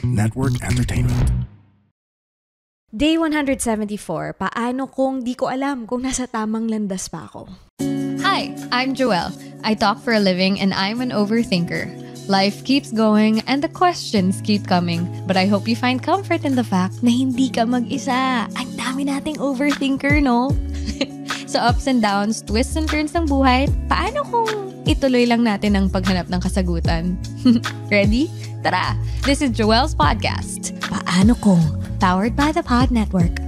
Pod Network Entertainment. Day 174, paano kung di ko alam kung nasa tamang landas pa ako? Hi, I'm Joelle. I talk for a living and I'm an overthinker. Life keeps going and the questions keep coming. But I hope you find comfort in the fact na hindi ka mag-isa. Ang dami nating overthinker, no? Sa ups and downs, twists and turns ng buhay, paano kung ituloy lang natin ang paghanap ng kasagutan? Ready? Tara! This is Joelle's podcast. Paano kung? Powered by the Pod Network.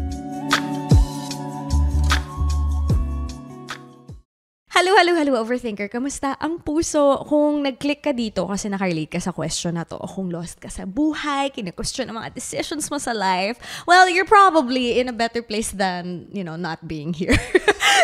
Hello, overthinker. Kamusta ang puso? Kung nag-click ka dito kasi nakarelate ka sa question na to, o kung lost ka sa buhay, kina-question ang mga decisions mo sa life, well, you're probably in a better place than, not being here.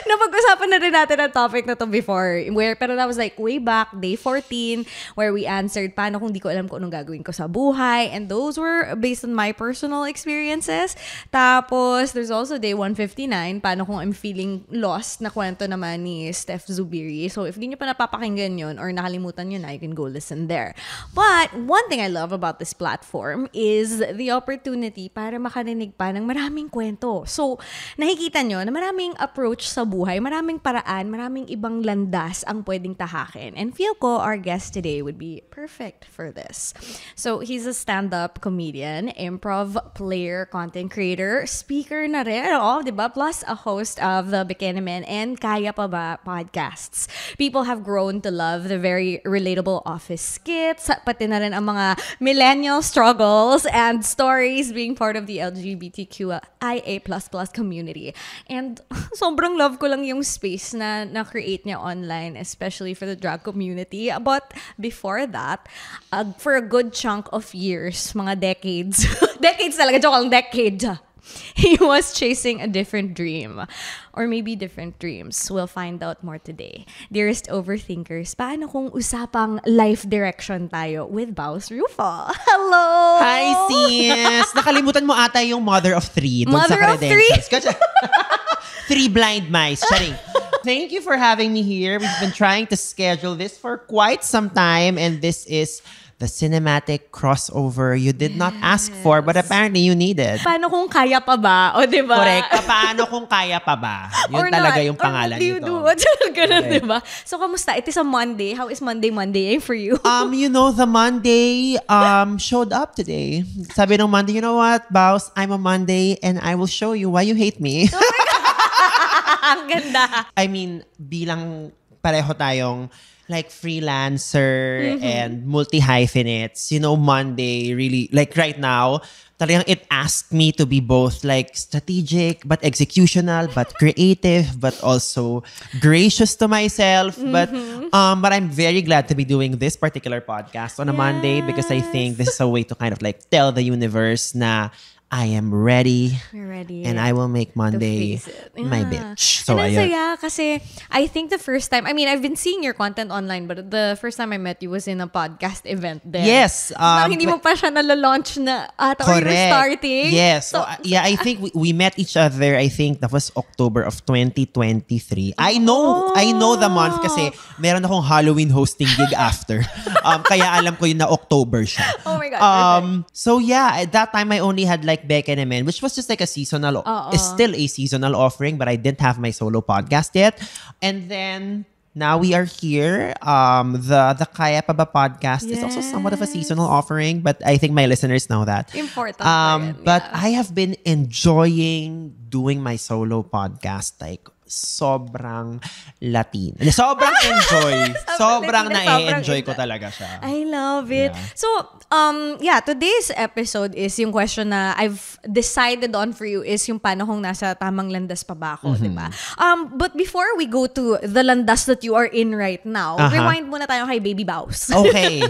Napag-usapan na rin natin ang topic na to before, pero that was like way back, day 14, where we answered, paano kung di ko alam kung anong gagawin ko sa buhay? And those were based on my personal experiences. Tapos, there's also day 159, paano kung I'm feeling lost, na kwento naman ni Steph Zubiri. So, if di nyo pa napapakinggan yun or nakalimutan nyo na, you can go listen there. But, one thing I love about this platform is the opportunity para makarinig pa ng maraming kwento. So, nakikita nyo na maraming approach sa buhay, maraming paraan, maraming ibang landas ang pwedeng tahakin. And feel ko our guest today would be perfect for this. So, he's a stand-up comedian, improv player, content creator, speaker na rin, diba? Plus a host of the Bikini Men and Kaya Pa Ba podcasts. People have grown to love the very relatable office skits, pati na rin ang mga millennial struggles and stories being part of the LGBTQIA++ community. And sobrang love ko lang yung space na na-create niya online, especially for the drag community. But before that, for a good chunk of years, mga decades, decades talaga, joke lang, decade, he was chasing a different dream. Or maybe different dreams. We'll find out more today. Dearest overthinkers, paano kung usapang life direction tayo with Baus Rufo? Hello! Hi, sis! Nakalimutan mo ata yung mother of three. Mother of three? Three blind mice. Charing. Thank you for having me here. We've been trying to schedule this for quite some time, and this is the cinematic crossover you did not ask for, but apparently you needed. Paano kung kaya pa ba? O, diba? Correct. Paano kung kaya pa ba? Yun talaga yung pangalan nito. Ganun, diba? So, kamusta? It is a Monday. How is Monday for you? The Monday showed up today. Sabi ng Monday, you know what, Baus? I'm a Monday and I will show you why you hate me. Oh my God! Ang ganda. I mean, bilang pareho tayong like freelancer and multi-hyphenates, Monday really, like right now, talagang it asked me to be both like strategic, but executional, but creative, but also gracious to myself. But I'm very glad to be doing this particular podcast on a Monday because I think this is a way to kind of like tell the universe na I am ready. We're ready. And I will make Monday my bitch. So, and ang saya kasi I think the first time, I've been seeing your content online, but the first time I met you was in a podcast event there. Yes. Hindi mo pa siya nalalaunch na ata or you were starting. Yes. So, I think we met each other, I think that was October of 2023. I know the month kasi meron akong Halloween hosting gig after. Kaya alam ko yun na October siya. Oh my God. So yeah, at that time I only had like Bikini Men, which was just like a seasonal, is still a seasonal offering, but I didn't have my solo podcast yet. And then now we are here. The Kaya Pa Ba podcast is also somewhat of a seasonal offering, but I think my listeners know that. Important. But I have been enjoying doing my solo podcast like sobrang Latin. Sobrang enjoy. sobrang na-enjoy ko talaga siya. I love it. Yeah. So, today's episode is yung question na I've decided on for you is yung paano kung nasa tamang landas pa ba ako, diba? But before we go to the landas that you are in right now, rewind muna tayo kay Baby Baus. Okay.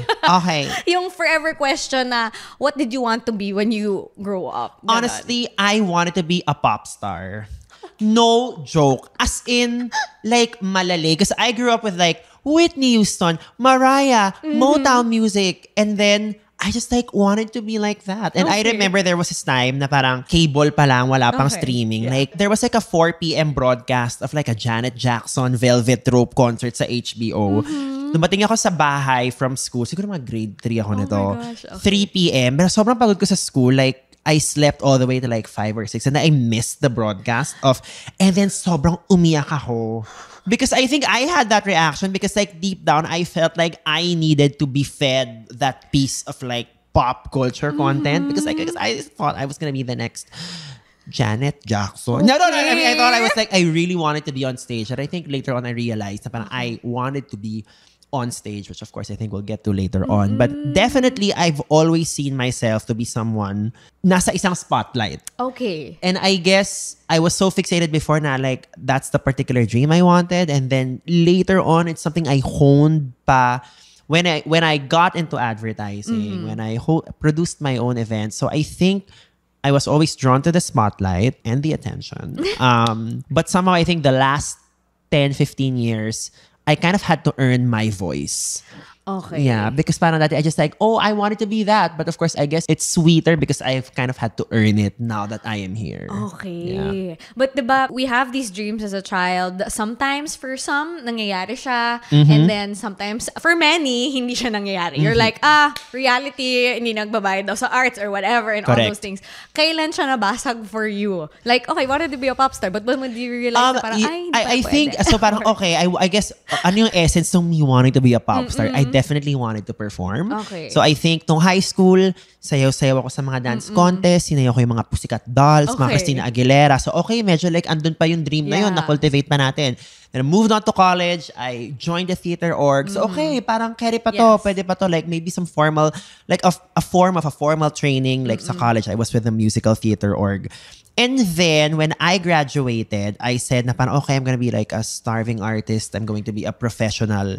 Yung forever question na, what did you want to be when you grow up? Ganun. Honestly, I wanted to be a pop star. No joke. As in, like, malali. Because I grew up with, like, Whitney Houston, Mariah, Motown music. And then, I just, like, wanted to be like that. And I remember there was this time na parang cable pa lang, wala pang streaming. Yeah. Like, there was, like, a 4 p.m. broadcast of, like, a Janet Jackson Velvet Rope concert sa HBO. dumating ako sa bahay from school. Siguro mga grade 3 ako nito. my gosh, okay. 3 p.m. Pero sobrang pagod ko sa school. Like, I slept all the way to like 5 or 6. And then I missed the broadcast of... And then sobrang umiyak ako. Because I think I had that reaction because like deep down, I felt like I needed to be fed that piece of like pop culture content. Because I thought I was gonna be the next... Janet Jackson. No. I mean, I thought I was like, I really wanted to be on stage. And I think later on I realized that I wanted to be on stage, which of course I think we'll get to later on. But definitely, I've always seen myself to be someone nasa isang spotlight. Okay. And I guess I was so fixated before na like, that's the particular dream I wanted. And then later on, it's something I honed pa when I got into advertising, when I produced my own events. So I think I was always drawn to the spotlight and the attention. But somehow I think the last 10, 15 years, I kind of had to earn my voice. Okay. Yeah, because parang dati I just like, I wanted to be that. But of course, I guess it's sweeter because I've kind of had to earn it now that I am here. Okay. Yeah. But diba, we have these dreams as a child. Sometimes for some, nangyayari siya. And then sometimes, for many, hindi siya nangyayari. You're like, reality, hindi nagbabayad daw sa arts or whatever and all Correct. those things. Kailan siya nabasag for you? Like, okay, wanted to be a pop star, but when do you realize na parang, hindi I pa think, pwede? so parang, okay, I guess, ano yung essence ng me wanting to be a pop star? I definitely wanted to perform. Okay. So I think, nung high school, sayaw-sayaw ako sa mga dance contest, sinayaw ko yung mga Pussycat Dolls, mga Okay. Christina Aguilera. So okay, medyo like, andun pa yung dream na yun, Yeah. na-cultivate pa natin. Then I moved on to college, I joined the theater org. So okay, parang carry pa to, Yes. pwede pa to. Like maybe some formal, like a form of a formal training. Like sa college, I was with the musical theater org. And then, when I graduated, I said na parang, okay, I'm gonna be like a starving artist. I'm going to be a professional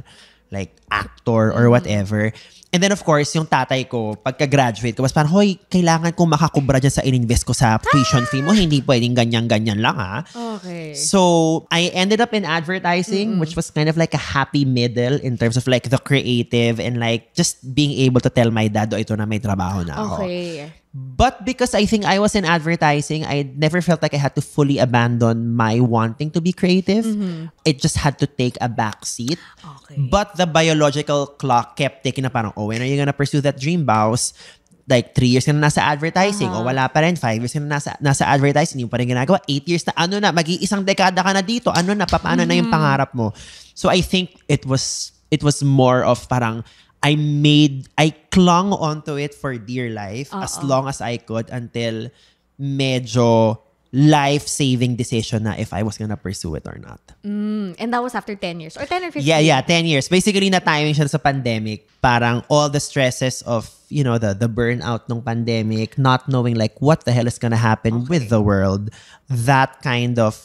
like actor or whatever. And then of course, yung tatay ko, pagka-graduate ko, was parang, hoy, kailangan kong makakubra dyan sa ininvest ko sa tuition fee mo. Hindi pwedeng ganyan-ganyan lang, ha? Okay. So, I ended up in advertising, which was kind of like a happy middle in terms of like the creative and like just being able to tell my dad, ito na may trabaho na ako. Okay. But because I think I was in advertising, I never felt like I had to fully abandon my wanting to be creative. It just had to take a back seat. Okay. But the biological clock kept ticking na parang, when are you gonna pursue that dream, Baus? Like 3 years ka na nasa advertising o wala pa rin, 5 years ka na nasa advertising, yung pa rin ginagawa, 8 years na, mag-iisang dekada ka na dito, paano na yung pangarap mo? So I think it was more of parang, I clung onto it for dear life as long as I could until medyo life-saving decision na if I was gonna pursue it or not. And that was after 10 years or 10 or 15? Yeah, 10 years. Basically, na-timing siya sa pandemic. Parang all the stresses of, the burnout ng pandemic, not knowing like what the hell is gonna happen with the world, that kind of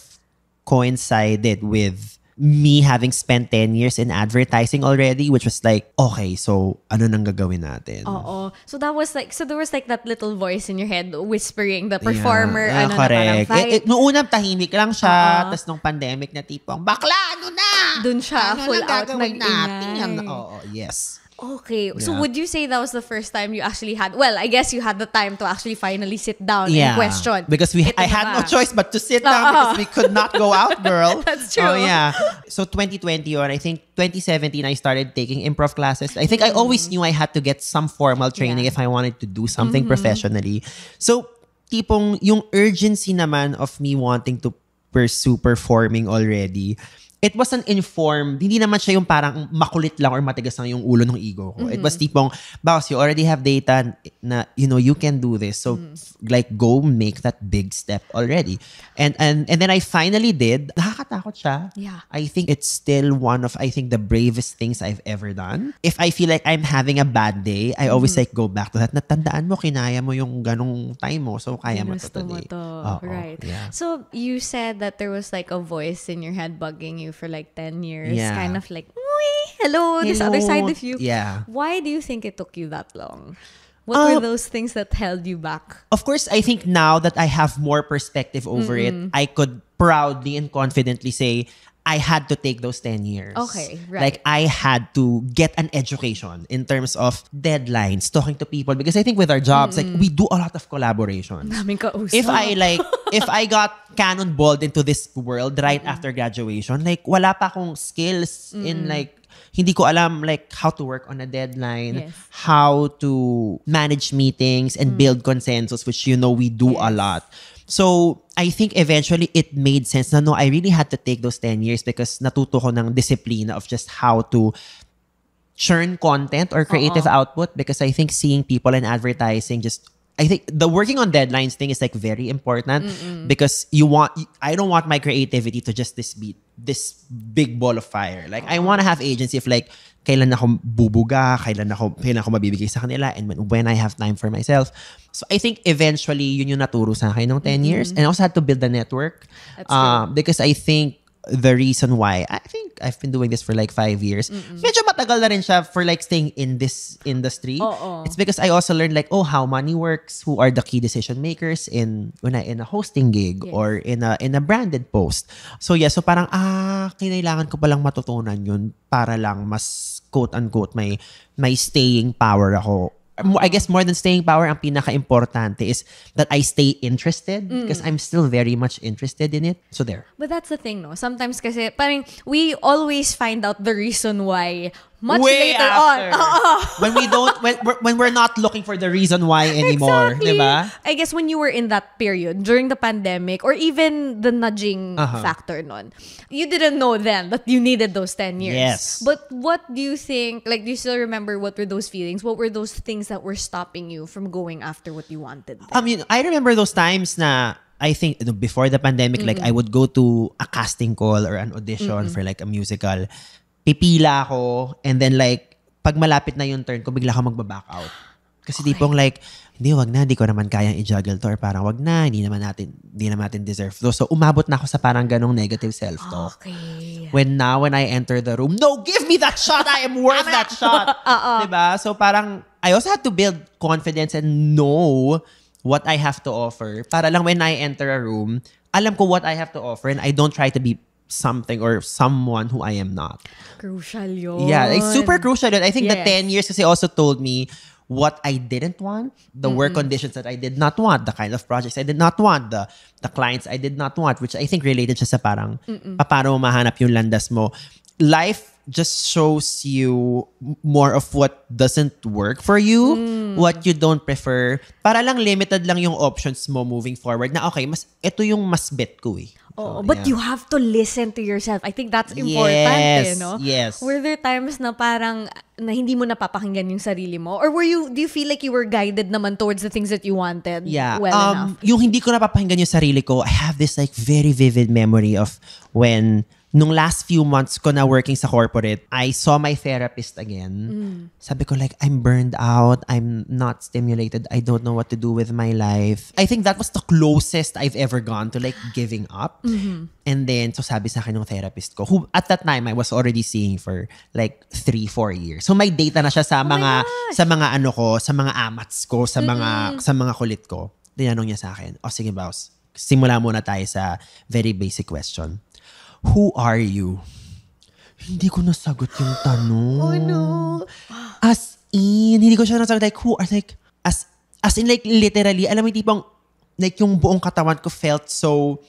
coincided with me having spent 10 years in advertising already, which was like, okay, so ano nang gagawin natin? Oo. So that was like, there was like that little voice in your head whispering, the performer, Yeah. na Correct. parang fight. Noong unang tahimik lang siya, tas nung pandemic na tipong, bakla, ano na? Dun siya, Ano full nang out, gagawin nag-ingay. natin? Oo, yes. Okay. So Yeah. would you say that was the first time you actually had, well, I guess you had the time to actually finally sit down and question. Because Ito I na had ba? no choice but to sit down because we could not go out, girl. That's true. Oh, yeah. So 2020 yun, I think 2017, I started taking improv classes. I think I always knew I had to get some formal training Yeah. if I wanted to do something professionally. So, tipong yung urgency naman of me wanting to pursue performing already, it was an informed, hindi naman siya yung parang makulit lang or matigas lang yung ulo ng ego ko. It was tipong, boss, you already have data na, you can do this. So, like, go make that big step already. And then I finally did. Nakakatakot siya. Yeah. I think it's still one of, the bravest things I've ever done. If I feel like I'm having a bad day, I always like go back to that. Natandaan mo, kinaya mo yung ganong time mo. So, kaya mo to Ginusto mo today. to. Oo, Right. yeah. So you said that there was like a voice in your head bugging you for like 10 years. Yeah. Kind of like, hello, this other side of you. Yeah. Why do you think it took you that long? What were those things that held you back? Of course, I think now that I have more perspective over it, I could proudly and confidently say I had to take those 10 years. Okay, right. Like, I had to get an education in terms of deadlines, talking to people. Because I think with our jobs, like, we do a lot of collaborations. Daming kausap. If I got cannonballed into this world right after graduation, like, wala pa akong skills in like hindi ko alam like how to work on a deadline, Yes. how to manage meetings and build consensus, which we do a lot. So, I think eventually it made sense na no, I really had to take those 10 years because natuto ko ng discipline of just how to churn content or creative output, because I think seeing people in advertising I think the working on deadlines thing is like very important because I don't want my creativity to just be this big ball of fire. Like I want to have agency of like kailan ako bubuga, kailan ako mabibigay sa kanila, and when I have time for myself. So I think eventually yun yung naturo sa akin ng 10 years, and I also had to build a network. That's true. Because I think the reason why I think I've been doing this for like 5 years. Medyo matagal na rin siya for like staying in this industry. Oo. It's because I also learned like how money works, who are the key decision makers in a hosting gig or in a branded post. So so parang kinailangan ko palang matutunan yun para lang mas quote unquote may staying power ako. I guess more than staying power, ang pinaka-importante is that I stay interested because I'm still very much interested in it. So there. But that's the thing, no? Sometimes kasi, parang we always find out the reason why much Way later after. on. when we're not looking for the reason why anymore, Exactly. diba? I guess when you were in that period, during the pandemic, or even the nudging factor nun, you didn't know then that you needed those 10 years. Yes. But what do you think, like, do you still remember what were those feelings? What were those things that were stopping you from going after what you wanted then? I mean, I remember those times na I think before the pandemic, like I would go to a casting call or an audition for like a musical. Pipila ako, and then like, pag malapit na yung turn ko, bigla ka magbaback out. Kasi tipong like, wag na, di ko naman kayang i-juggle to, or parang wag na, hindi naman natin deserve to. So, umabot na ako sa parang ganong negative self-talk. Okay. When I enter the room, no, give me that shot! I am worth that shot! Diba? So, parang, I also had to build confidence and know what I have to offer. Para lang when I enter a room, alam ko what I have to offer, and I don't try to be something or someone who I am not. Crucial yun. Yeah, it's super crucial. I think the Yes. 10 years kasi also told me what I didn't want, the work conditions that I did not want, the kind of projects I did not want, the clients I did not want, which I think related siya sa parang paano mo mahanap yung landas mo. Life just shows you more of what doesn't work for you, what you don't prefer. Para lang limited lang yung options mo moving forward na okay, ito yung mas bet ko eh. Oh, So, but yeah. you have to listen to yourself. I think that's important, Yes, no? yes. Were there times na parang na hindi mo napapakinggan yung sarili mo? Or do you feel like you were guided naman towards the things that you wanted Yeah. well enough? Yung hindi ko napapakinggan yung sarili ko, I have this like very vivid memory of when nung last few months ko na working sa corporate, I saw my therapist again. Sabi ko like, I'm burned out. I'm not stimulated. I don't know what to do with my life. I think that was the closest I've ever gone to like giving up. And then, so sabi sa akin ng therapist ko, who at that time I was already seeing for like 3-4 years. So may data na siya sa mga ano ko, sa mga amats ko, sa mga kulit ko. Tinanong niya sa akin, sige boss, simula muna tayo sa very basic question. Who are you? Hindi ko nasagot yung tanong. Oh no. As in, hindi ko siya nasagot. Like, who are, like, as in, like, literally, alam mo yung tipong, like, yung buong katawan ko felt so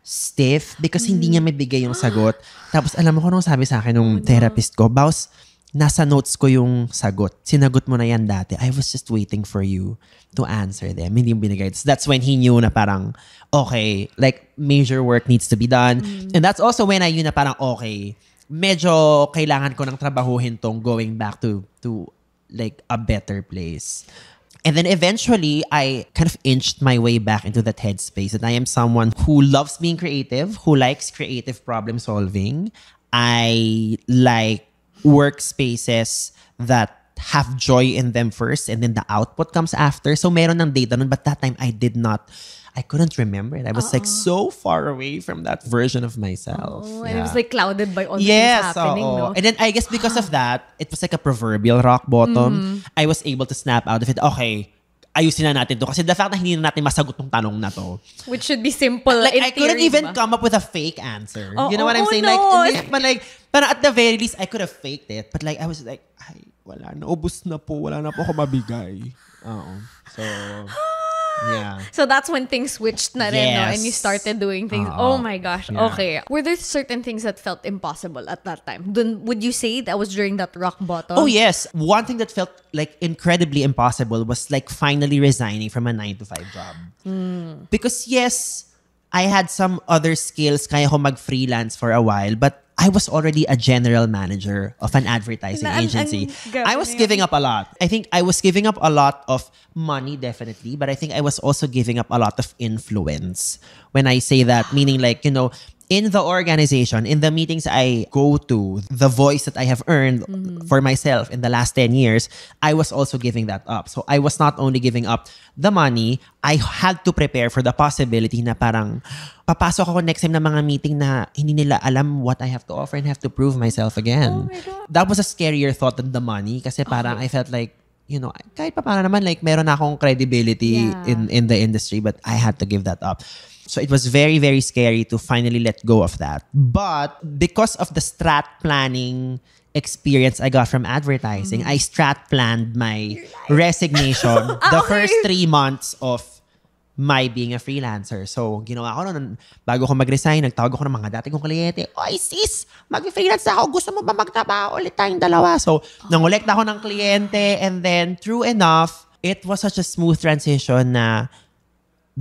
stiff because hindi niya mabigay yung sagot. Tapos, alam mo kung anong sabi sa akin ng therapist ko, Baus, nasa notes ko yung sagot. Sinagot mo na yan dati. I was just waiting for you to answer them. Hindi yung binigay. So that's when he knew na parang, okay, like, major work needs to be done. And that's also when I knew na parang, okay, medyo kailangan ko ng trabahuhin tong going back to like, a better place. And then eventually, I kind of inched my way back into that headspace that I am someone who loves being creative, who likes creative problem solving. I like workspaces that have joy in them first and then the output comes after. So meron ng data nun, but that time I couldn't remember it. I was like so far away from that version of myself. Oh, and it was like clouded by all the Yes, things happening, oo. no? And then I guess because of that, it was like a proverbial rock bottom. I was able to snap out of it. Okay, ayusin na natin to. Kasi the fact na hindi na natin masagot tong tanong na to. Which should be simple Like, in I couldn't theory, even ba? come up with a fake answer. Oh, You know what I'm oh, saying? no. Like, but at the very least, I could have faked it. But like, I was like, ay, wala na. Ubus na po. Wala na po ako mabigay. Oo. So, Yeah. So that's when things switched na rin, no? Yes. And you started doing things. Oh my gosh. Yeah. Okay. Were there certain things that felt impossible at that time? Would you say that was during that rock bottom? Oh, yes. One thing that felt like incredibly impossible was like finally resigning from a 9-to-5 job. Because yes, I had some other skills, kaya ko mag-freelance for a while, but I was already a general manager of an advertising agency. I was giving up a lot. I think I was giving up a lot of money, definitely, but I think I was also giving up a lot of influence. When I say that, meaning like, you know, in the organization, in the meetings I go to, the voice that I have earned for myself in the last 10 years, I was also giving that up. So I was not only giving up the money, I had to prepare for the possibility na parang papasok ako next time na mga meeting na hindi nila alam what I have to offer and have to prove myself again. Oh my God. That was a scarier thought than the money kasi parang I felt like, you know, kahit pa paano naman, like meron akong credibility in the industry, but I had to give that up. So it was very, very scary to finally let go of that. But because of the strat planning experience I got from advertising, I strat planned my resignation the first 3 months of my being a freelancer. So, ginawa ko nun, bago ko mag-resign, nagtawag ako ng mga dati kong kliyente, "Oy sis, mag-freelance ako. Gusto mo ba magtrabaho ulit tayong dalawa?" So, nangolekta ako ng kliyente, and then, true enough, it was such a smooth transition na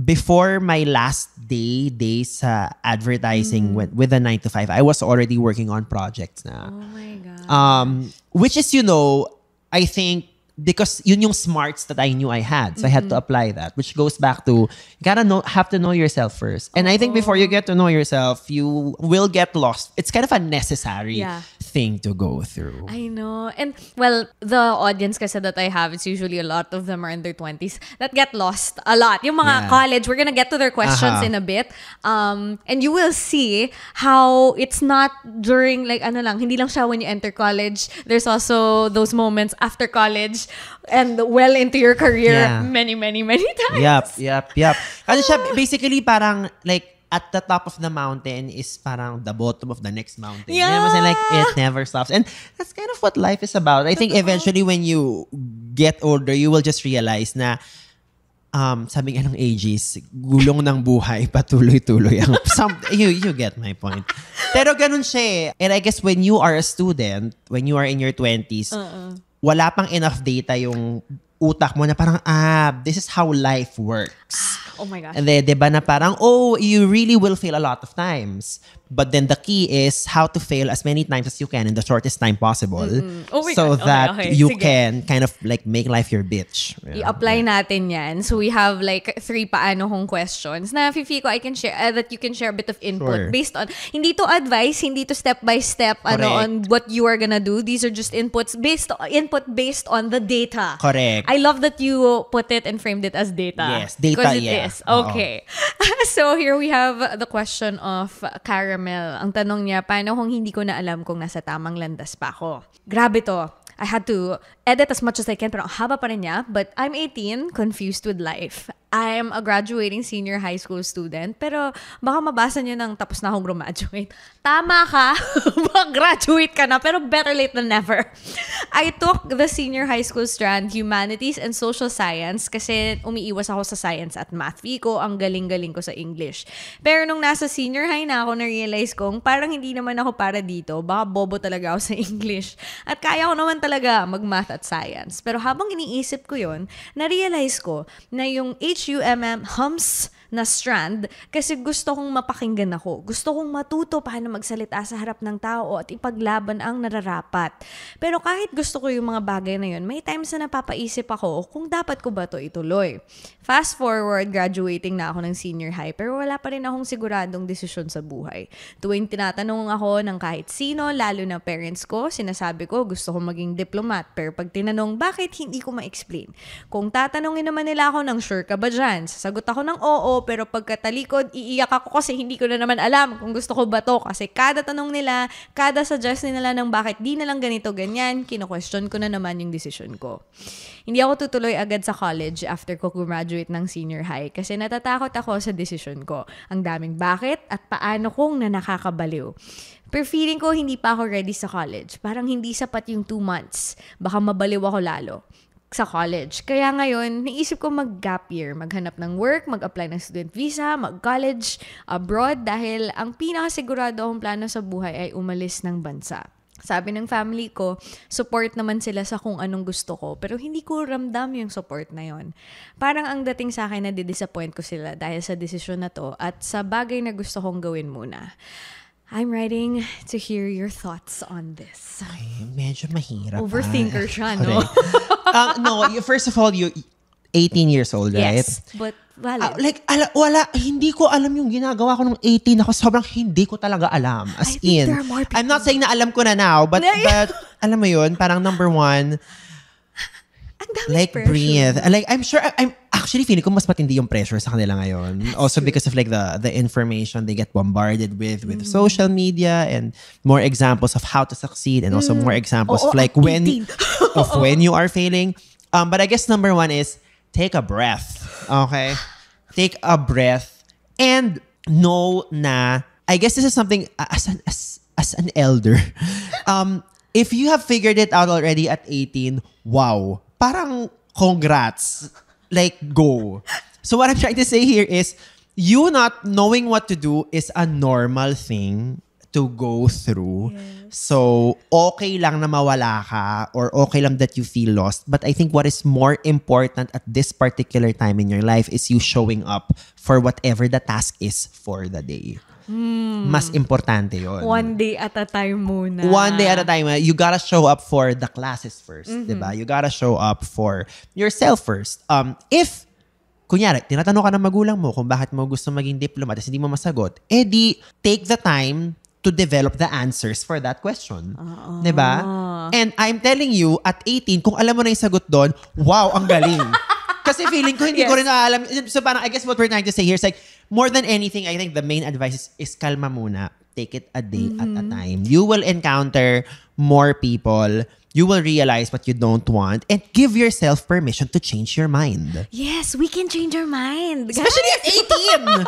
before my last days sa advertising with the 9-to-5, I was already working on projects na. Oh my God. Which is, you know, I think because yun yung smarts that I knew I had. So I had to apply that, which goes back to, you have to know yourself first. And I think before you get to know yourself, you will get lost. It's kind of a necessary thing to go through. I know. And well, the audience kasi that I have, it's usually a lot of them are in their 20s that get lost a lot. Yung mga college, we're gonna get to their questions in a bit. And you will see how it's not during like hindi lang siya when you enter college. There's also those moments after college and well into your career many times. Yep. Kasi siya basically parang like at the top of the mountain is parang the bottom of the next mountain. Yeah. You know what I'm saying? Like, it never stops. And that's kind of what life is about. I think eventually when you get older, you will just realize na sabi nga ng ages, gulong ng buhay, patuloy-tuloy ang you get my point. Pero ganun siya eh. And I guess when you are a student, when you are in your 20s, wala pang enough data yung utak mo na parang, this is how life works. Oh my gosh. And then, diba na parang, you really will fail a lot of times. But then the key is how to fail as many times as you can in the shortest time possible. Oh my so God. that you can kind of like make life your bitch. I-apply natin yan. So we have like 3 paano kong questions na feel ko I can share, that you can share a bit of input based on, hindi to advice, hindi to step by step on what you are gonna do. These are just input based on the data. Correct. I love that you put it and framed it as data. Yes, data, because it is. Okay. So here we have the question of Caramel. Ang tanong niya, paano kung hindi ko na alam kung nasa tamang landas pa ako? Grabe to. I had to edit as much as I can, pero ang haba pa rin niya. But I'm 18, confused with life. I'm a graduating senior high school student, pero baka mabasa niyo nang tapos na akong graduate. Tama ka, graduate ka na, pero better late than never. I took the senior high school strand, humanities and social science, kasi umiiwas ako sa science at math. Ko ang galing-galing ko sa English. Pero nung nasa senior high na ako, na-realize kong parang hindi naman ako para dito. Baka bobo talaga ako sa English. At kaya ko naman talaga mag-math at science. Pero habang iniisip ko yon, na-realize ko na yung HUMM na strand kasi gusto kong mapakinggan ako. Gusto kong matuto paano magsalita sa harap ng tao at ipaglaban ang nararapat. Pero kahit gusto ko yung mga bagay na yun, may times na napapaisip ako kung dapat ko ba to ituloy. Fast forward, graduating na ako ng senior high pero wala pa rin akong siguradong desisyon sa buhay. Tuwing tinatanong ako ng kahit sino, lalo na parents ko, sinasabi ko gusto kong maging diplomat. Pero pag tinanong, bakit hindi ko ma-explain? Kung tatanungin naman nila ako ng sure ka ba dyan, sasagot ako ng oo, pero pagkatalikod, iiyak ako kasi hindi ko na naman alam kung gusto ko ba to. Kasi kada tanong nila, kada suggest nila ng bakit di na lang ganito, ganyan, kino-question ko na naman yung decision ko. Hindi ako tutuloy agad sa college after ko graduate ng senior high kasi natatakot ako sa decision ko. Ang daming bakit at paano kung na nakakabaliw. Pero feeling ko hindi pa ako ready sa college. Parang hindi sapat yung 2 months. Baka mabaliw ako lalo. sa college. Kaya ngayon, naisip ko mag-gap year, maghanap ng work, mag-apply ng student visa, mag-college abroad dahil ang pinakasigurado akong plano sa buhay ay umalis ng bansa. Sabi ng family ko, support naman sila sa kung anong gusto ko, pero hindi ko ramdam yung support na yon. Parang ang dating sa akin na di-disappoint ko sila dahil sa desisyon na to at sa bagay na gusto kong gawin muna. I'm writing to hear your thoughts on this. Ay, medyo mahirap. Overthinker siya, no? No, first of all, you 18 years old, right? Yes, but valid. Hindi ko alam yung ginagawa ko nung 18 ako. Sobrang hindi ko talaga alam. As I think in, there are more people. I'm not saying na alam ko na now, but alam mo yun, parang number one, Ang daming like pressure. breathe. Like I'm sure I'm actually feeling ko mas matindi yung pressure sa kanila ngayon. Also because of like the information they get bombarded with social media and more examples of how to succeed and also more examples of like when you are failing. But I guess number one is take a breath. Okay? Take a breath and know na I guess this is something as an elder. If you have figured it out already at 18, wow. Parang congrats. Like, go. So what I'm trying to say here is, you not knowing what to do is a normal thing to go through. Yes. So, okay lang na mawala ka or okay lang that you feel lost. But I think what is more important at this particular time in your life is you showing up for whatever the task is for the day. Mas importante yun. One day at a time muna. One day at a time. You gotta show up for the classes first. Diba? You gotta show up for yourself first. If, kunyari, tinatanong ka ng magulang mo kung bakit mo gusto maging diplomat at hindi mo masagot, di take the time to develop the answers for that question. Diba? And I'm telling you, at 18, kung alam mo na yung sagot doon, wow, ang galing. Kasi feeling ko hindi ko rin alam. So parang I guess what we're trying to say here is like, more than anything, I think the main advice is kalma muna. Take it a day at a time. You will encounter more people. You will realize what you don't want and give yourself permission to change your mind. Yes, we can change our mind. Especially at 18!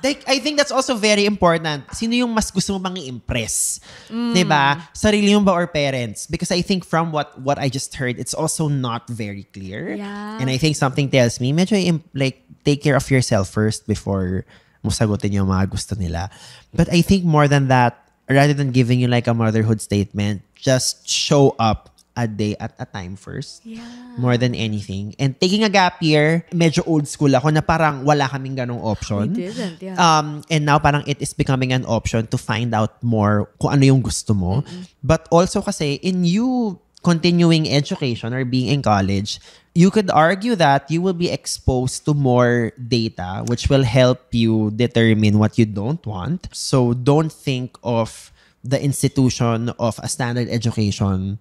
like, I think that's also very important. Sino yung mas gusto mo bang i-impress? Diba? Sarili mo ba or parents? Because I think from what I just heard, it's also not very clear. Yeah. And I think something tells me, medyo like, take care of yourself first before mo sagutin yung mga gusto nila. But I think more than that, rather than giving you like a motherhood statement, just show up a day at a time first. Yeah. More than anything. And taking a gap year, medyo old school ako na parang wala kaming ganong option. We didn't, yeah. And now parang it is becoming an option to find out more kung ano yung gusto mo. But also kasi in you continuing education or being in college, you could argue that you will be exposed to more data which will help you determine what you don't want. So don't think of the institution of a standard education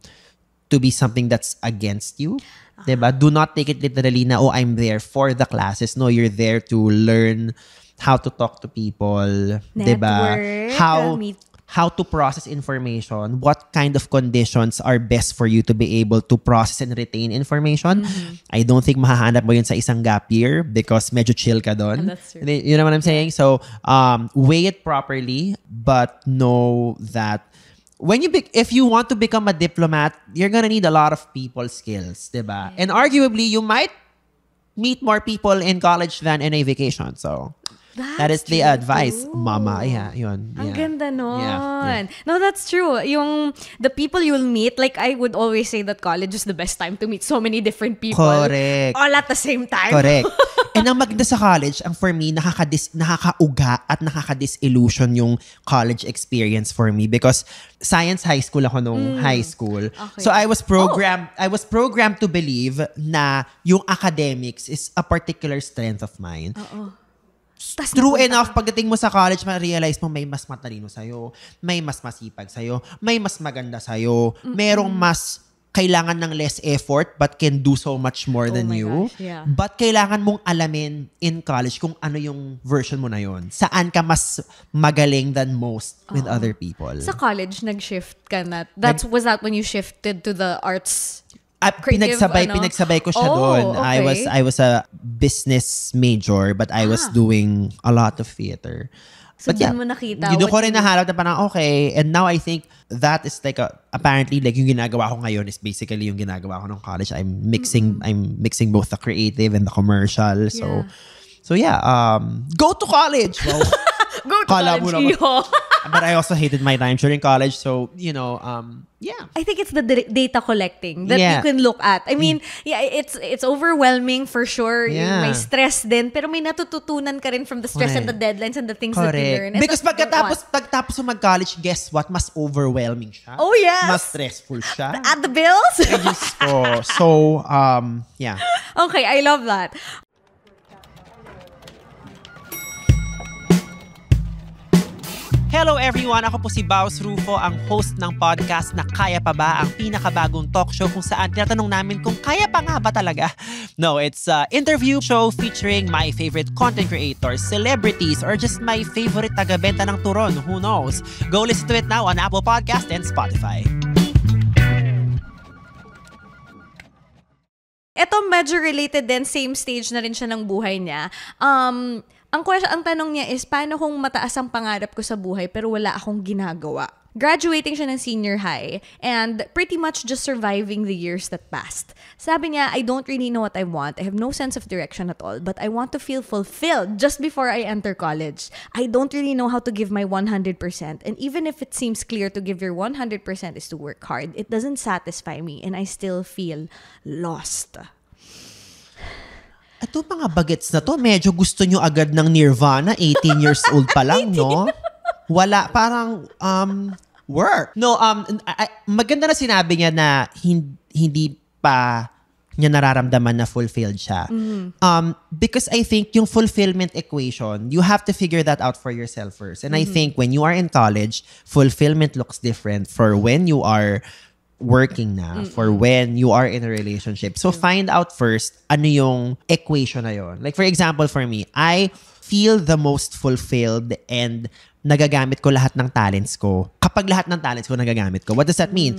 to be something that's against you. Diba? Do not take it literally na, oh, I'm there for the classes. No, you're there to learn how to talk to people. Network, Diba? How to process information, what kind of conditions are best for you to be able to process and retain information. I don't think mahahanap mo yun sa isang gap year because medyo chill ka doon. That's true. You know what I'm saying? So, weigh it properly, but know that if you want to become a diplomat, you're gonna need a lot of people skills, diba? And arguably, you might meet more people in college than in a vacation. So, that is the advice, mama. Yeah, yun. Ang Yeah. ganda nun. Yeah. No, that's true. The people you'll meet, like I would always say that college is the best time to meet so many different people. Correct. All at the same time. Correct. And ang maganda sa college, ang for me, nakakauga at nakaka-disillusion yung college experience for me because science high school ako nung high school. Okay. So I was programmed to believe na yung academics is a particular strength of mine. True enough, pagdating mo sa college, ma-realize mo may mas matalino sa'yo, may mas masipag sa'yo, may mas maganda sa'yo, merong mas kailangan ng less effort but can do so much more than you. Gosh, yeah. But kailangan mong alamin in college kung ano yung version mo na yon. Saan ka mas magaling than most with other people. Sa college, nag-shift ka na. Was that when you shifted to the arts? Pinagsabay ko siya doon. Okay. I was a business major but I was doing a lot of theater. So, But yeah, dun mo nakita. doon ko rin nahalap na parang okay. And now I think that is like apparently like yung ginagawa ko ngayon is basically yung ginagawa ko nung college. I'm mixing both the creative and the commercial. So yeah, go to college. Well, Go to kala mo college. naman. But I also hated my time during college. So, yeah. I think it's the data collecting that you Yeah. can look at. I mean, yeah, it's overwhelming for sure. Yeah. May stress din, pero may natututunan ka rin from the stress and the deadlines and the things that you learn. And Because that's pagkatapos mo mag-college, guess what? Mas overwhelming siya. Oh, yes. Mas stressful siya. At the bills? So, yeah. Okay, I love that. Hello everyone! Ako po si Baus Rufo, ang host ng podcast na Kaya Pa Ba? Ang pinakabagong talk show kung saan tinatanong namin kung kaya pa nga ba talaga? No, it's an interview show featuring my favorite content creators, celebrities, or just my favorite taga-benta ng turon. Who knows? Go listen to it now on Apple Podcast and Spotify. Ito medyo related din, same stage na rin siya ng buhay niya. Ang tanong niya is, paano kung mataas ang pangarap ko sa buhay pero wala akong ginagawa? Graduating siya ng senior high and pretty much just surviving the years that passed. Sabi niya, I don't really know what I want. I have no sense of direction at all, but I want to feel fulfilled just before I enter college. I don't really know how to give my 100%. And even if it seems clear to give your 100% is to work hard, it doesn't satisfy me and I still feel lost. Ito mga bagets na to, medyo gusto nyo agad ng Nirvana, 18 years old pa lang, no? Wala, parang, work. No, maganda na sinabi niya na hindi pa niya nararamdaman na fulfilled siya. Because I think yung fulfillment equation, you have to figure that out for yourself first. And I think when you are in college, fulfillment looks different for when you are working na, for when you are in a relationship. So find out first ano yung equation na yun. Like for example, for me, I feel the most fulfilled and nagagamit ko lahat ng talents ko. Kapag lahat ng talents ko nagagamit ko, what does that mean?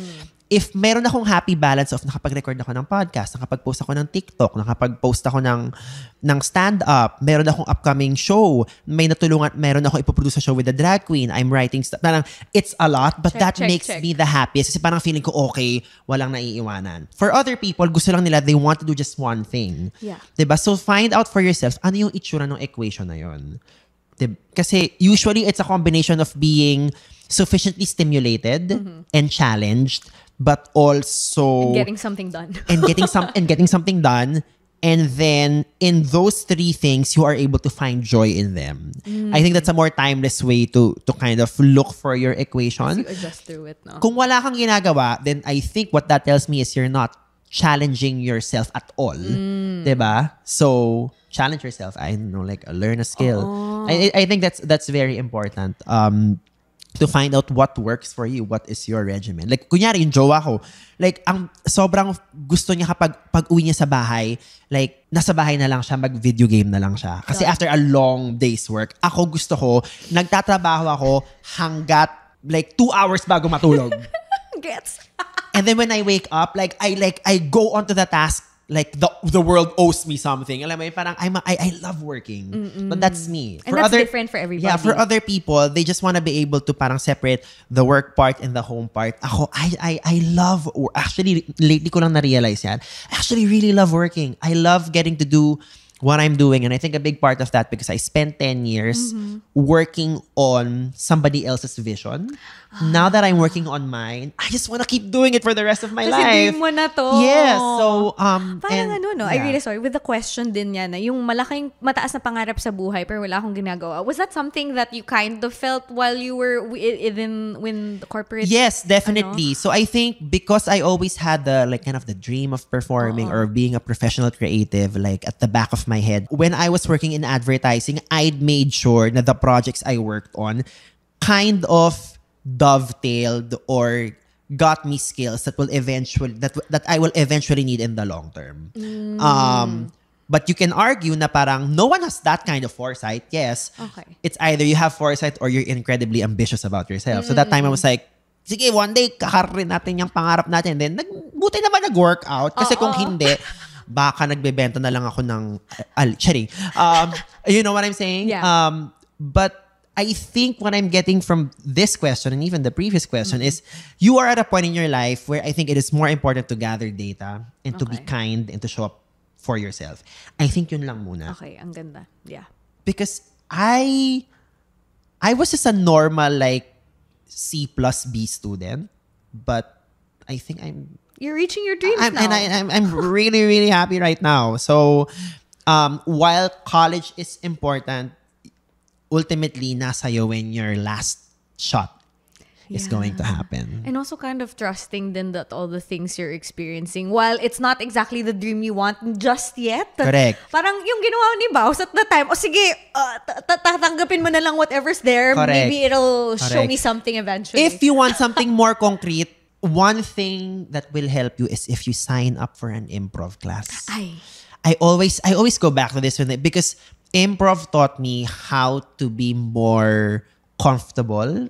If meron akong happy balance of nakapag-record ako ng podcast, nakapag-post ako ng TikTok, nakapag-post ako ng stand-up, meron akong upcoming show, meron akong ipoproduce sa show with a drag queen, I'm writing stuff. Parang, it's a lot, but that makes me the happiest. Kasi parang feeling ko, okay, walang naiiwanan. For other people, gusto lang nila, they want to do just one thing. Yeah. Diba? So find out for yourself, ano yung itsura ng equation na yun. Kasi usually, it's a combination of being sufficiently stimulated and challenged, but also Getting something done. and getting something done. And then in those three things, you are able to find joy in them. I think that's a more timeless way to kind of look for your equation. You adjust through it, no? Kung wala kang ginagawa, then I think what that tells me is you're not challenging yourself at all. Diba? So challenge yourself. I don't know, like learn a skill. I think that's very important. To find out what works for you, what is your regimen. Like, kunyari, yung jowa ko, like, ang sobrang gusto niya kapag pag-uwi niya sa bahay, like, nasa bahay na lang siya, mag-video game na lang siya. Kasi after a long day's work, ako gusto ko, nagtatrabaho ako hanggat, like, 2 hours bago matulog. Gets. And then when I wake up, I go onto the task, like the world owes me something. Alam mo, parang I love working. But that's me. And that's different for everybody. Yeah, for other people, they just want to be able to parang separate the work part and the home part. Ako, I love, actually, lately ko lang na-realize yan. I actually really love working. I love getting to do what I'm doing. And I think a big part of that, because I spent 10 years working on somebody else's vision. Now that I'm working on mine, I just want to keep doing it for the rest of my life. Kasi dream mo na to. Yes. So, parang I'm really sorry. With the question din yan, na yung malaking, mataas na pangarap sa buhay pero wala akong ginagawa. Was that something that you kind of felt while you were in the corporate? Yes, definitely. So I think because I always had the kind of the dream of performing or being a professional creative, like at the back of my head. When I was working in advertising, I'd made sure that the projects I worked on kind of dovetailed or got me skills that will eventually that I will eventually need in the long term. But you can argue na parang no one has that kind of foresight. Yes. Okay. It's either you have foresight or you're incredibly ambitious about yourself. So that time I was like, sige, one day kakarin natin yung pangarap natin. Then buti naman nag-work out. Kasi kung hindi, baka nagbebenta na lang ako ng charing. You know what I'm saying? Yeah. But I think what I'm getting from this question and even the previous question is you are at a point in your life where I think it is more important to gather data and to be kind and to show up for yourself. I think yun lang muna. Okay, ang ganda. Yeah. Because I was just a normal like C plus B student, but I think You're reaching your dreams now. and I'm really, really happy right now. So, while college is important, ultimately, nasa'yo when your last shot is going to happen. And also kind of trusting then that all the things you're experiencing, while it's not exactly the dream you want just yet. Correct. Parang yung ginawa ni Baus at the time, sige, tatanggapin mo na lang whatever's there. Correct. Maybe it'll show Correct. me something eventually. If you want something more concrete, one thing that will help you is if you sign up for an improv class. I always go back to this because improv taught me how to be more comfortable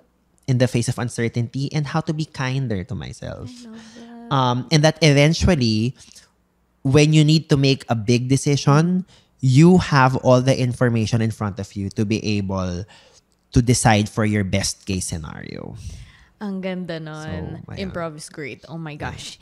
in the face of uncertainty and how to be kinder to myself. I love that. And that eventually, when you need to make a big decision, you have all the information in front of you to be able to decide for your best case scenario. Ang ganda nun. So, ayan. Improv is great. Oh my gosh.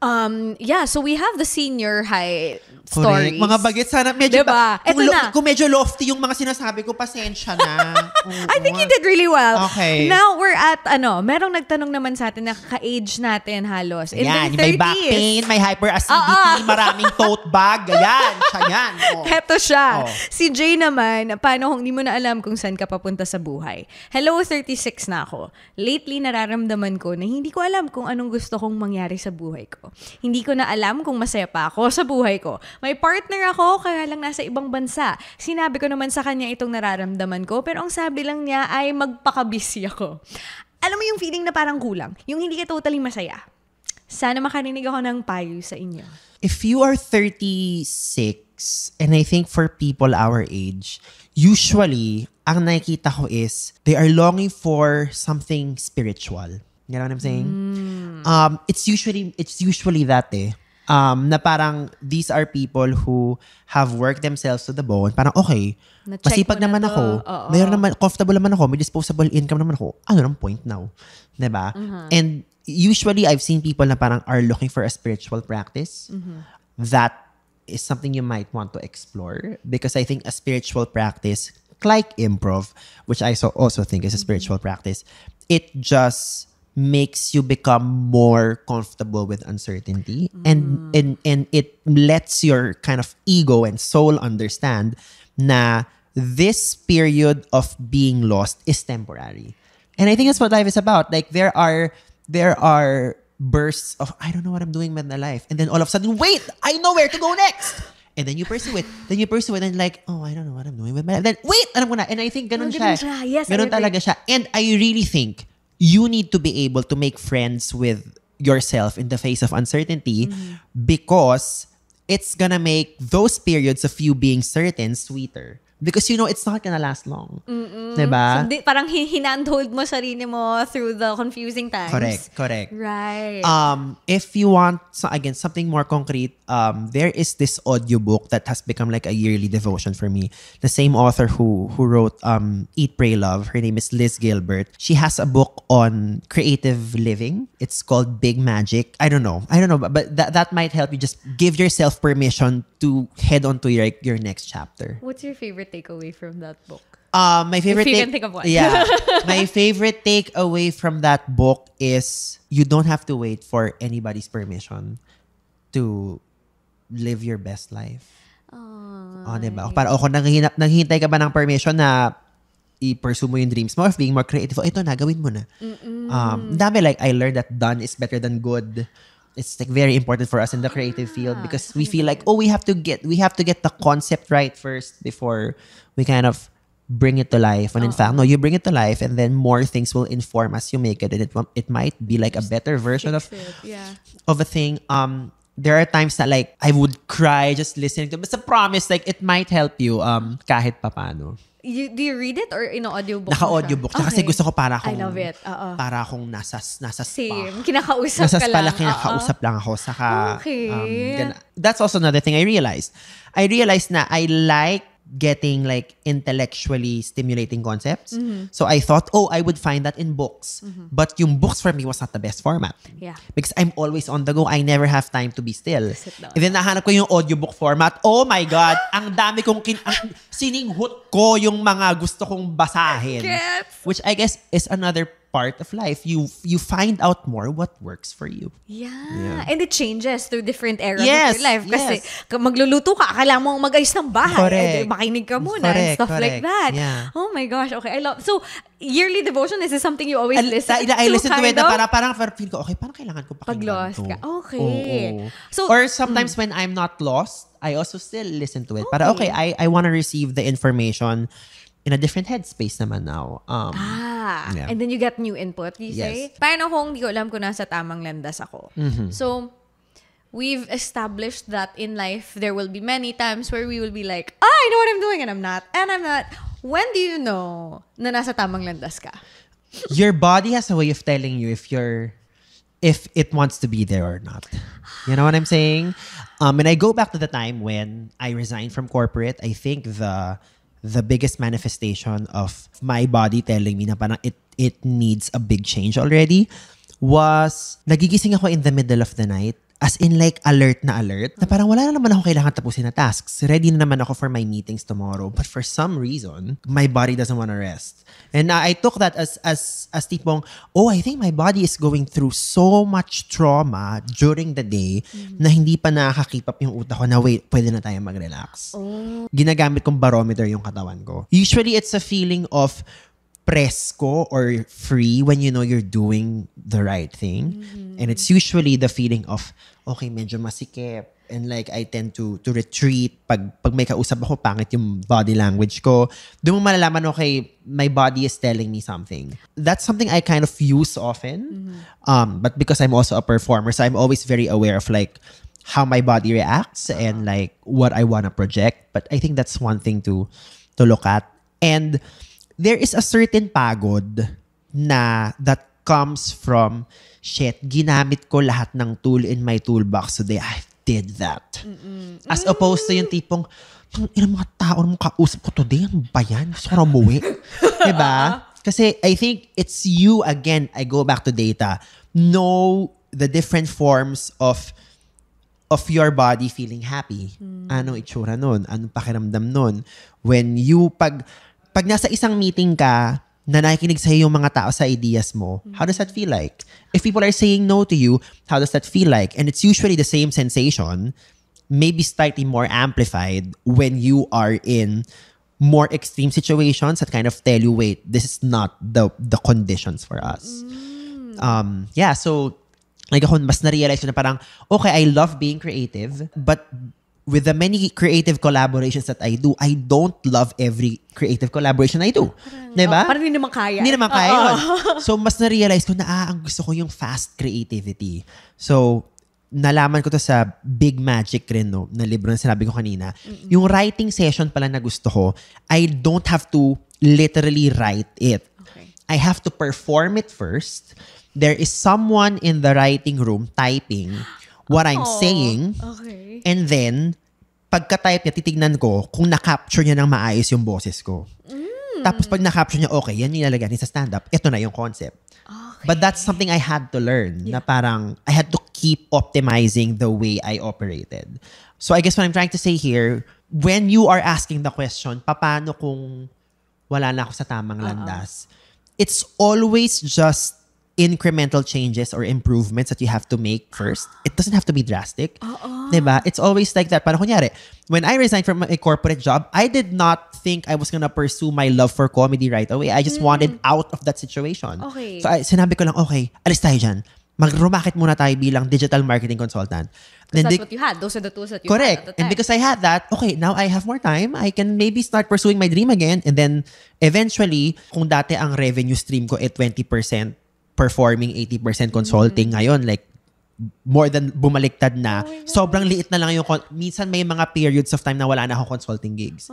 So we have the senior high Correct. stories. Mga bagets, sana medyo Diba? Eto na. Kung medyo lofty yung mga sinasabi ko, pasensya na. I think you did really well. Okay. Now we're at, merong nagtanong naman sa atin na ka-age natin halos. In Yan, their 30s. may back pain, may hyperacidity, maraming tote bag. Ayan, siya yan. Oh. Heto siya. Oh. Si Jay naman, paano kung hindi mo na alam kung saan ka papunta sa buhay? Hello, 36 na ako. Lately, nararamdaman ko na hindi ko alam kung anong gusto kong mangyari sa buhay ko. Hindi ko na alam kung masaya pa ako sa buhay ko. May partner ako, kaya lang nasa ibang bansa. Sinabi ko naman sa kanya itong nararamdaman ko, pero ang sabi lang niya ay magpakabisi ako. Alam mo yung feeling na parang kulang? Yung hindi ka totally masaya. Sana makarinig ako ng payo sa inyo. If you are 36, and I think for people our age, usually, ang nakikita ko is, they are longing for something spiritual. You know what I'm saying? It's usually that na parang these are people who have worked themselves to the bone. Parang okay, Na-check masipag mo na naman to. ako. Oo. Mayroon naman, comfortable naman ako. May disposable income naman ako. Ano nang point now? Diba? And usually, I've seen people na parang are looking for a spiritual practice. That is something you might want to explore. Because I think a spiritual practice, like improv, which I also think is a spiritual practice, it just makes you become more comfortable with uncertainty and it lets your kind of ego and soul understand na this period of being lost is temporary. And I think that's what life is about. Like there are bursts of I don't know what I'm doing with my life, and then all of a sudden, wait, I know where to go next. And then you pursue it. And like, oh, I don't know what I'm doing with my life. Then wait, alam ko na. And I think ganun siya. Yes, Ganun talaga siya. And I really think you need to be able to make friends with yourself in the face of uncertainty because it's gonna make those periods of you being certain sweeter. Because you know it's not gonna last long. Diba? So, parang hinandhold mo sarili mo through the confusing times. Correct. Right. If you want again something more concrete, there is this audiobook that has become like a yearly devotion for me. The same author who wrote Eat, Pray, Love. Her name is Liz Gilbert. She has a book on creative living. It's called Big Magic. I don't know, but that might help you just give yourself permission to head on to your next chapter. What's your favorite takeaway from that book? My favorite If you can think of one. Yeah. My favorite takeaway from that book is you don't have to wait for anybody's permission to live your best life. Oh, diba? Para ako naghihintay ka ba ng permission na i-pursue mo yung dreams mo of being more creative? Ito na, gawin mo na. Dami like I learned that done is better than good. It's like very important for us in the creative field because we feel like we have to get the concept right first before we kind of bring it to life. And in fact, no, you bring it to life and then more things will inform as you make it. And it might be like a better version of a thing. There are times that like I would cry just listening to it. But it's a promise, like it might help you kahit papano. Do you read it or in audiobook? Naka-audiobook. Okay. Kasi gusto ko para akong... I love it. Para akong nasa spa. Same. Kinakausap Nasa ka spa lang. kinakausap lang ako. Saka, Okay. that's also another thing I realized. I realized na I like getting like intellectually stimulating concepts. So I thought, I would find that in books. But yung books for me was not the best format. Yeah. Because I'm always on the go. I never have time to be still. Sit down. And then nahanap ko yung audiobook format. Oh my God! Ang dami kong sininghot ko yung mga gusto kong basahin. Gets. Which I guess is another part of life. You find out more what works for you. Yeah. And it changes through different eras Yes, of your life. Kasi yes. magluluto ka, kailangan mong mag-ayos ng bahay. Correct. Eh, makinig ka muna and stuff like Correct. that. Yeah. Oh my gosh. Okay, I love. So, yearly devotion, is this something you always listen to? I listen to it kind na of? parang feel ko, okay, parang kailangan ko Pag pakinggan lost to. ka. Okay. Oo. So, or sometimes when I'm not lost, I also still listen to it. Para okay, I want to receive the information in a different headspace naman now. Yeah. And then you get new input, you say? Yes. Paano kung di ko alam kung nasa tamang landas ako? So, we've established that in life, there will be many times where we will be like, I know what I'm doing and I'm not. And I'm not. When do you know na nasa tamang landas ka? Your body has a way of telling you if it wants to be there or not. You know what I'm saying? And I go back to the time when I resigned from corporate. I think the biggest manifestation of my body telling me na parang it needs a big change already was nagigising ako in the middle of the night. As in like alert na parang wala na naman ako kailangan tapusin na tasks. Ready na naman ako for my meetings tomorrow. But for some reason, my body doesn't want to rest. And I took that as tipong, I think my body is going through so much trauma during the day na hindi pa nakaka-keep up yung utak ko na wait, pwede na tayo mag-relax. Ginagamit kong barometer yung katawan ko. Usually, it's a feeling of presko or free when you know you're doing the right thing. And it's usually the feeling of, okay, medyo masikip. And like, I tend to retreat. Pag may kausap ako, pangit yung body language ko. Doon mo malalaman, okay, my body is telling me something. That's something I kind of use often. But because I'm also a performer, so I'm always very aware of like, how my body reacts and like, what I want to project. But I think that's one thing to look at. And there is a certain pagod that comes from, ginamit ko lahat ng tool in my toolbox today. I did that. As opposed to yung tipong, ilang mga tao na kausap ko today, ano ba yan? Gusto ko na umuwi. Diba? Kasi I think it's you, again, I go back to data, know the different forms of your body feeling happy. Anong itsura nun? Anong pakiramdam nun? When you, pag nasa isang meeting ka, na nakikinig sa'yo yung mga tao sa ideas mo, how does that feel like? If people are saying no to you, how does that feel like? And it's usually the same sensation, maybe slightly more amplified when you are in more extreme situations that kind of tell you, wait, this is not the conditions for us. So, like ako, mas na-realize ko na parang, okay, I love being creative, but with the many creative collaborations that I do, I don't love every creative collaboration I do. Diba? Parang hindi naman kaya. Hindi naman kaya yun. So, mas na-realize ko na, ang gusto ko yung fast creativity. So, nalaman ko to sa Big Magic rin, no, na libro na sinabi ko kanina. Yung writing session pala na gusto ko, I don't have to literally write it. Okay. I have to perform it first. There is someone in the writing room typing what I'm saying. Okay. And then, pagka-type niya, titignan ko kung na-capture niya ng maayos yung boses ko. Tapos pag na-capture niya, okay, yan yung nilagay niya sa stand-up. Ito na yung concept. Okay. But that's something I had to learn. Na parang, I had to keep optimizing the way I operated. So I guess what I'm trying to say here, when you are asking the question, paano kung wala na ako sa tamang landas? It's always just incremental changes or improvements that you have to make first. It doesn't have to be drastic. Diba? It's always like that. Parang kunyari, when I resigned from a corporate job, I did not think I was gonna pursue my love for comedy right away. I just wanted out of that situation. Okay. So sinabi ko lang, okay, alis tayo dyan. Mag-rumakit muna tayo bilang digital marketing consultant. Because that's what you had. Those are the tools that you correct. had at the time. And because I had that, okay, now I have more time. I can maybe start pursuing my dream again. And then, eventually, kung dati ang revenue stream ko 20% performing, 80% consulting, ngayon, like, more than bumaliktad na. Sobrang liit na lang yung... Minsan may mga periods of time na wala na ako consulting gigs.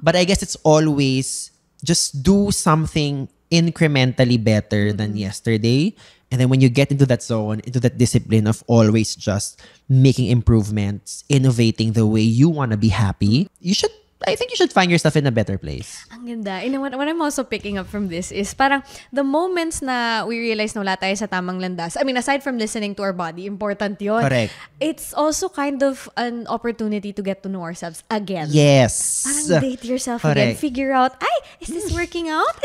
But I guess it's always just do something incrementally better than yesterday. And then when you get into that zone, into that discipline of always just making improvements, innovating the way you want to be happy, you should I think you should find yourself in a better place. Ang ganda. You know, what I'm also picking up from this is parang the moments na we realize na wala tayo sa tamang landas. I mean, aside from listening to our body, important yun. Correct. It's also kind of an opportunity to get to know ourselves again. Yes. Parang date yourself again. Figure out, is this working out?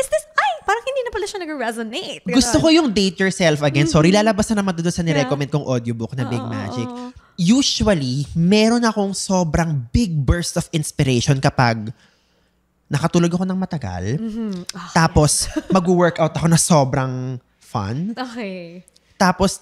Parang hindi na pala siya nag-resonate. Gusto ko yung date yourself again. Sorry, lalabas na naman doon sa nirecommend kong audiobook na Big Magic. Usually, meron akong sobrang big burst of inspiration kapag nakatulog ako ng matagal. Tapos, mag-workout ako na sobrang fun. Okay. Tapos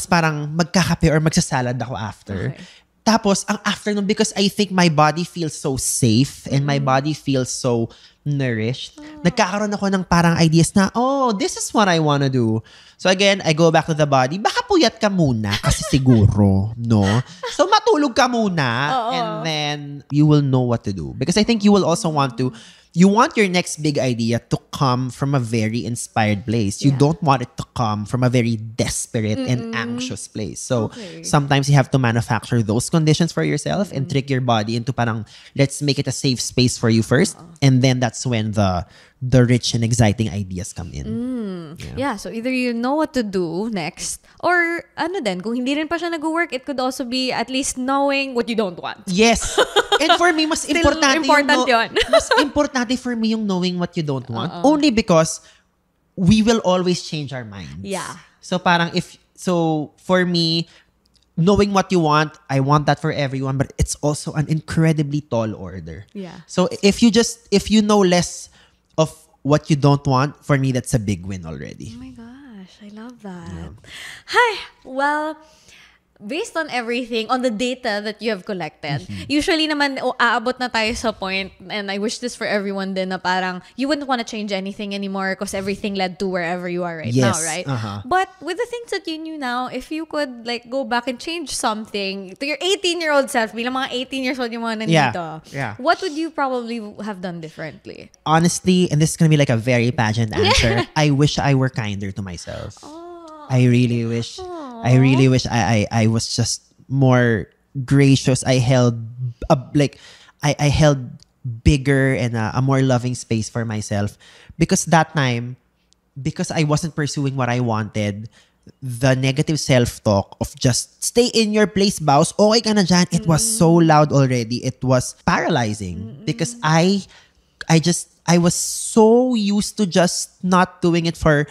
parang magkakape or magsasalad ako after. Okay. Tapos, ang afternoon, because I think my body feels so safe and my body feels so nourished, nagkakaroon ako ng parang ideas na, this is what I wanna do. So again, I go back to the body. Baka puyat ka muna kasi siguro, no? So matulog ka muna and then you will know what to do. Because I think you will also want your next big idea to come from a very inspired place. You don't want it to come from a very desperate and anxious place. So sometimes you have to manufacture those conditions for yourself and trick your body into parang, let's make it a safe space for you first. And then that's when the rich and exciting ideas come in. Yeah, so either you know what to do next or kung hindi rin pa siya nag-work, it could also be at least knowing what you don't want. Yes. And for me, mas importante yun. mas importante for me yung knowing what you don't want. Only because we will always change our minds. Yeah. So parang for me, knowing what you want, I want that for everyone, but it's also an incredibly tall order. Yeah. So if you know less of what you don't want, for me, that's a big win already. Oh my gosh, I love that. Hi, well, based on everything, on the data that you have collected, usually naman, aabot na tayo sa point, and I wish this for everyone din, na parang, you wouldn't want to change anything anymore because everything led to wherever you are right now, right? But with the things that you knew now, if you could like go back and change something to your 18-year-old self, bilang mga 18 years old yung mga nandito, what would you probably have done differently? Honestly, and this is gonna be like a very pageant answer, I wish I were kinder to myself. I really wish I was just more gracious. I held I held bigger and a more loving space for myself, because that time, because I wasn't pursuing what I wanted, the negative self-talk of just stay in your place, boss, okay ka na dyan, it was so loud already. It was paralyzing because I was so used to just not doing it for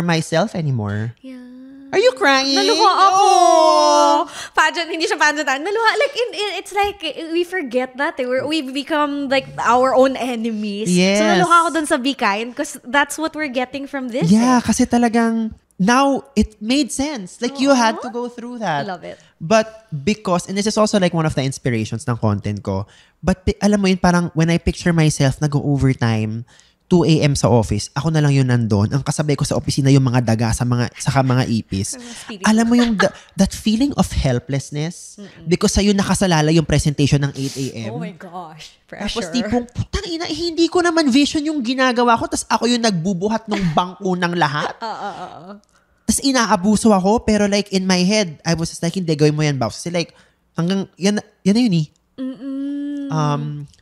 myself anymore. Yeah. Are you crying? Naluha ako. Oh. Pageant, hindi siya pageant. Naluha. Like, it's like, we forget that. We become like our own enemies. Yes. So, naluha ako dun sa be kind because that's what we're getting from this. Yeah, kasi talagang, now, it made sense. Like, you had to go through that. I love it. But because, and this is also like one of the inspirations ng content ko, but alam mo yun, parang when I picture myself, nag-overtime, 2 a.m. sa office, ako na lang yun nandun. Ang kasabay ko sa opisina yung mga daga sa mga ipis. Alam mo yung that feeling of helplessness because sa'yo nakasalala yung presentation ng 8 a.m. Oh my gosh. Pressure. Tapos tipong, putang ina, hindi ko naman vision yung ginagawa ko, tapos ako yung nagbubuhat ng bangko ng lahat. Tapos inaabuso ako, pero like in my head, I was just like, hindi, gawin mo yan, boss. Kasi like, hanggang, yan na yun eh.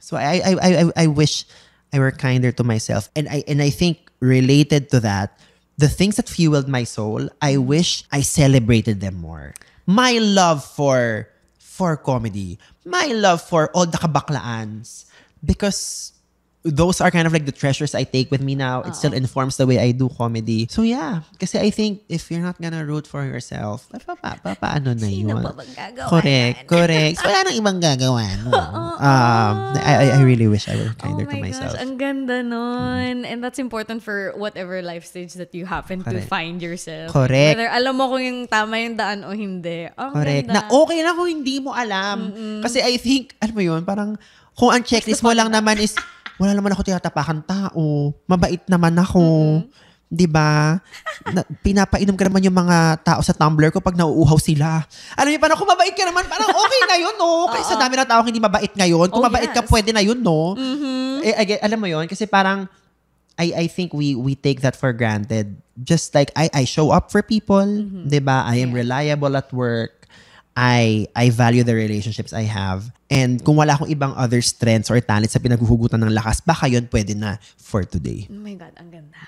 So I wish I were kinder to myself. And I think related to that, the things that fueled my soul, I wish I celebrated them more. My love for comedy, my love for all the kabaklaans, because those are kind of like the treasures I take with me now. It still informs the way I do comedy. So yeah, kasi I think if you're not gonna root for yourself, paano na yun? Sino pa bang gagawa Correct. So, wala nang ibang gagawa. No? I really wish I were kinder to myself. Gosh, ang ganda nun. And that's important for whatever life stage that you happen to find yourself. Correct. Whether alam mo kung yung tama yung daan o hindi. Correct. Ganda. Na okay lang kung hindi mo alam. Kasi I think, alam mo yun, parang kung ang checklist mo lang naman is, wala naman ako tinatapakan tao. Mabait naman ako. Diba? Pinapainom ka naman yung mga tao sa Tumblr ko pag nauuhaw sila. Alam niyo, parang kung mabait ka naman, parang okay na yun, no? Kasi sa dami na tao hindi mabait ngayon. Kung mabait ka, pwede na yun, no? Alam mo yun? Kasi parang, I think we take that for granted. Just like, I show up for people. Diba? I am reliable at work. I value the relationships I have. And kung wala akong ibang other strengths or talents sa pinaghuhugutan ng lakas, baka yun pwede na for today. Oh my God, ang ganda.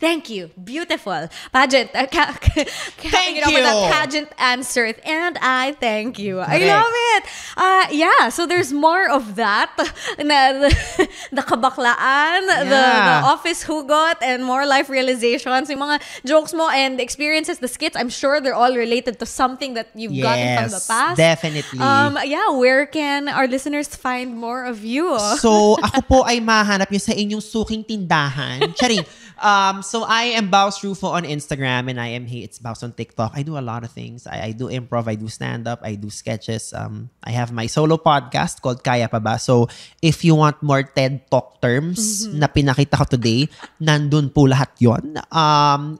Thank you. Beautiful. Pageant. Thank you. With you. a pageant answer. And I thank you. I Correct. love it. Yeah, so there's more of that. The kabaklaan, the office hugot, and more life realizations. Yung mga jokes mo and experiences, the skits, I'm sure they're all related to something that you've gotten from the past. Definitely. Yeah, where can our listeners find more of you? So, ako po ay mahanap nyo sa inyong suking tindahan. Charing. So I am Baus Rufo on Instagram and I am Hey It's Baus on TikTok. I do a lot of things. I do improv, I do stand-up, I do sketches. I have my solo podcast called Kaya Pa Ba? So if you want more TED Talk terms na pinakita ko today, nandun po lahat yon.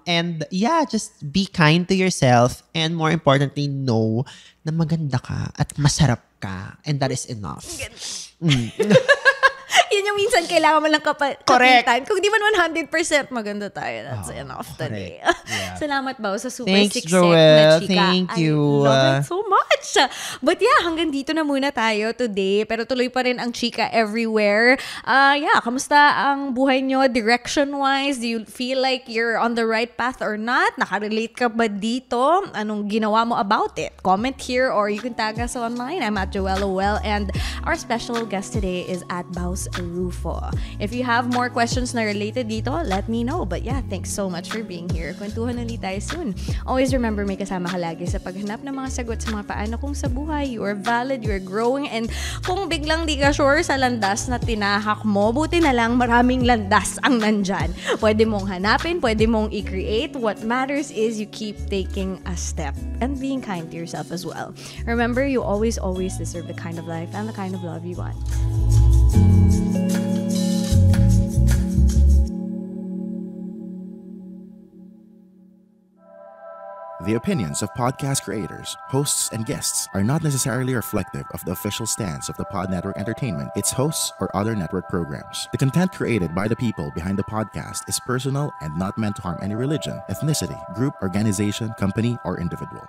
And yeah, just be kind to yourself and more importantly, know na maganda ka at masarap ka. And that is enough. Yun yung minsan kailangan mo lang Correct. kapitan. Kung di man 100% maganda tayo, that's enough today. Yeah. Salamat ba sa super Thanks, siksik Joel. na chika. Thank you. I love it so much. But yeah, hanggang dito na muna tayo today. Pero tuloy pa rin ang chika everywhere. Yeah, kamusta ang buhay nyo direction-wise? Do you feel like you're on the right path or not? Nakarelate ka ba dito? Anong ginawa mo about it? Comment here or you can tag us online. I'm at Joella Well and our special guest today is at Baus Rufo. If you have more questions na related dito, let me know. But yeah, thanks so much for being here. Kwentuhan ulit tayo soon. Always remember, may kasama ka lagi sa paghanap ng mga sagot sa mga paano kung sa buhay. You are valid, you are growing, and kung biglang di ka sure sa landas na tinahak mo, buti na lang maraming landas ang nandyan. Pwede mong hanapin, pwede mong i-create. What matters is you keep taking a step and being kind to yourself as well. Remember, you always deserve the kind of life and the kind of love you want. The opinions of podcast creators, hosts, and guests are not necessarily reflective of the official stance of the Pod Network Entertainment, its hosts, or other network programs. The content created by the people behind the podcast is personal and not meant to harm any religion, ethnicity, group, organization, company, or individual.